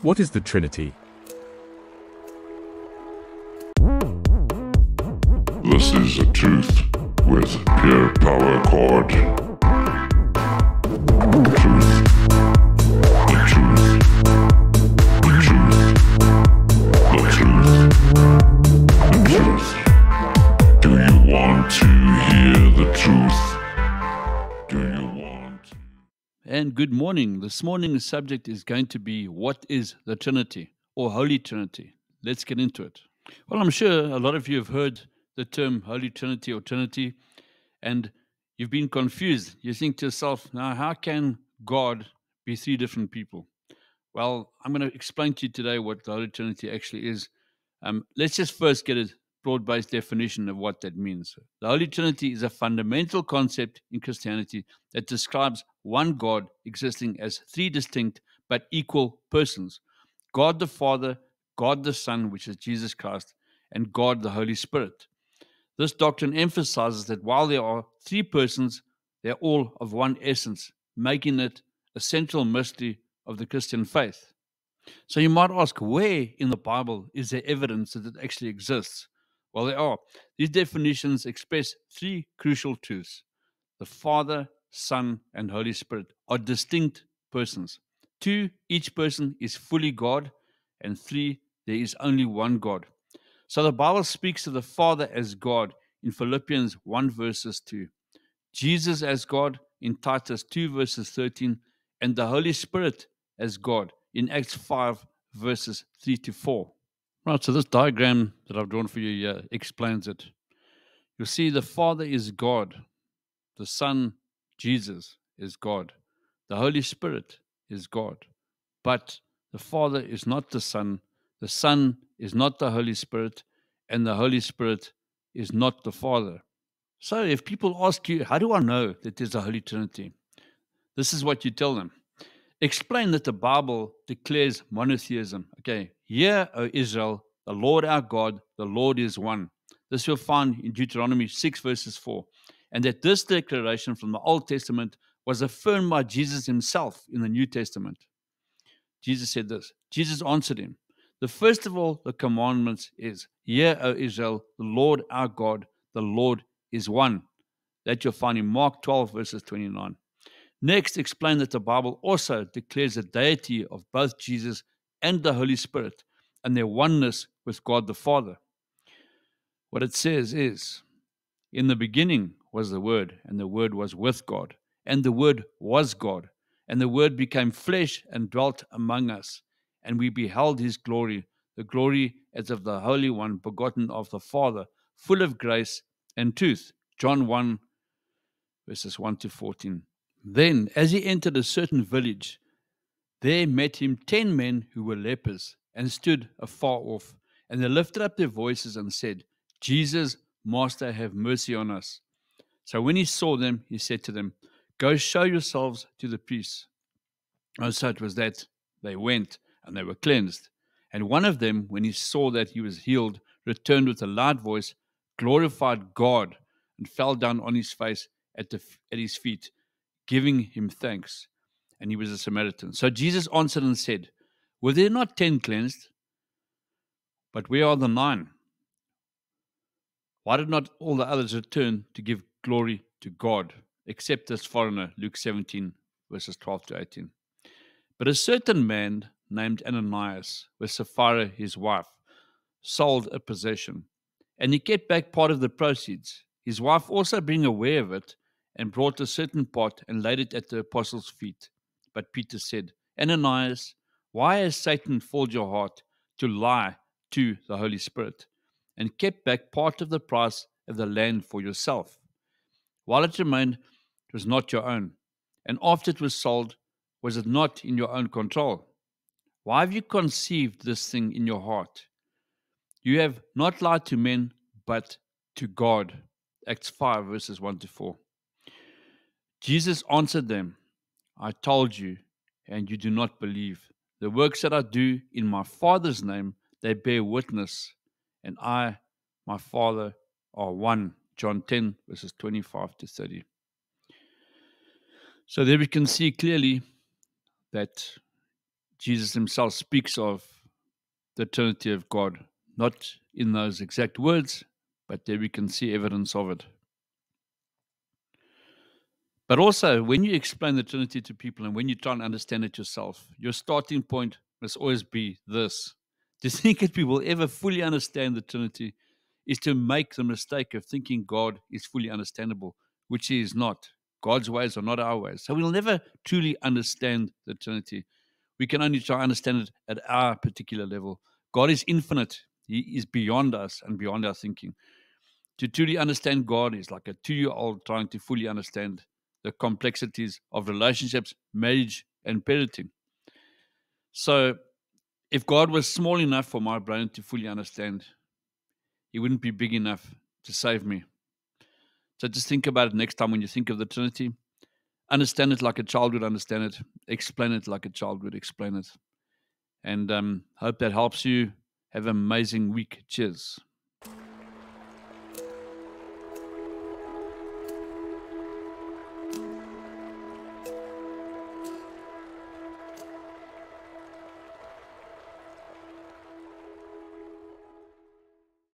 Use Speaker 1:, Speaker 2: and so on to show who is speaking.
Speaker 1: What is the Trinity?
Speaker 2: This is a truth with pure power chord. Truth. The truth. The truth. The truth. The truth. Do you want to hear the truth? Do you want to?
Speaker 3: And good morning. This morning's subject is going to be what is the Trinity or Holy Trinity? Let's get into it. Well, I'm sure a lot of you have heard the term Holy Trinity or Trinity, and you've been confused. You think to yourself, now, how can God be three different people? Well, I'm going to explain to you today what the Holy Trinity actually is. Let's just first get a broad-based definition of what that means. The Holy Trinity is a fundamental concept in Christianity that describes one God existing as three distinct but equal persons: God the Father, God the Son, which is Jesus Christ, and God the Holy Spirit. This doctrine emphasizes that while there are three persons, they're all of one essence, making it a central mystery of the Christian faith. So you might ask, where in the Bible is there evidence that it actually exists? Well, there are. These definitions express three crucial truths. The Father, Son, and Holy Spirit are distinct persons. 2, each person is fully God. And 3, there is only one God. So the Bible speaks of the Father as God in Philippians 1 verses 2, Jesus as God in Titus 2 verses 13, and the Holy Spirit as God in Acts 5 verses 3 to 4. Right, so this diagram that I've drawn for you here explains it. You'll see the Father is God, the Son, Jesus, is God, the Holy Spirit is God, but the Father is not the Son is not the Holy Spirit, and the Holy Spirit is not the Father. So if people ask you, how do I know that there's a Holy Trinity? This is what you tell them. Explain that the Bible declares monotheism. Okay, hear, O Israel, the Lord our God, the Lord is one. This you'll find in Deuteronomy 6 verses 4. And that this declaration from the Old Testament was affirmed by Jesus himself in the New Testament. Jesus said this. Jesus answered him, the first of all the commandments is, hear, O Israel, the Lord our God, the Lord is one. That you'll find in Mark 12 verses 29. Next, explain that the Bible also declares the deity of both Jesus and the Holy Spirit and their oneness with God the Father. What it says is, in the beginning was the Word, and the Word was with God, and the Word was God, and the Word became flesh and dwelt among us, and we beheld his glory, the glory as of the Holy One, begotten of the Father, full of grace and truth. John 1, verses 1 to 14. Then, as he entered a certain village, there met him 10 men who were lepers, and stood afar off. And they lifted up their voices and said, Jesus, Master, have mercy on us. So when he saw them, he said to them, go show yourselves to the priests. And so it was that they went, and they were cleansed. And one of them, when he saw that he was healed, returned with a loud voice, glorified God, and fell down on his face at his feet, giving him thanks. And he was a Samaritan. So Jesus answered and said, were there not 10 cleansed? But where are the 9? Why did not all the others return to give glory to God, except this foreigner? Luke 17, verses 12 to 18. But a certain man named Ananias, with Sapphira his wife, sold a possession, and he kept back part of the proceeds. His wife also being aware of it, and brought a certain part and laid it at the apostles' feet. But Peter said, Ananias, why has Satan filled your heart to lie to the Holy Spirit, and kept back part of the price of the land for yourself? While it remained, it was not your own, and after it was sold, was it not in your own control? Why have you conceived this thing in your heart? You have not lied to men, but to God. Acts 5, verses 1 to 4. Jesus answered them, I told you, and you do not believe. The works that I do in my Father's name, they bear witness, and I, my Father, are one. John 10, verses 25 to 30. So there we can see clearly that Jesus himself speaks of the Trinity of God, not in those exact words, but there we can see evidence of it. But also, when you explain the Trinity to people and when you try and understand it yourself, your starting point must always be this. To think that we will ever fully understand the Trinity is to make the mistake of thinking God is fully understandable, which he is not. God's ways are not our ways. So we'll never truly understand the Trinity. We can only try to understand it at our particular level. God is infinite. He is beyond us and beyond our thinking. To truly understand God is like a 2-year-old trying to fully understand the complexities of relationships, marriage, and parenting. So if God was small enough for my brain to fully understand, he wouldn't be big enough to save me. So just think about it next time when you think of the Trinity. Understand it like a child would understand it. Explain it like a child would explain it. And hope that helps you. Have an amazing week. Cheers.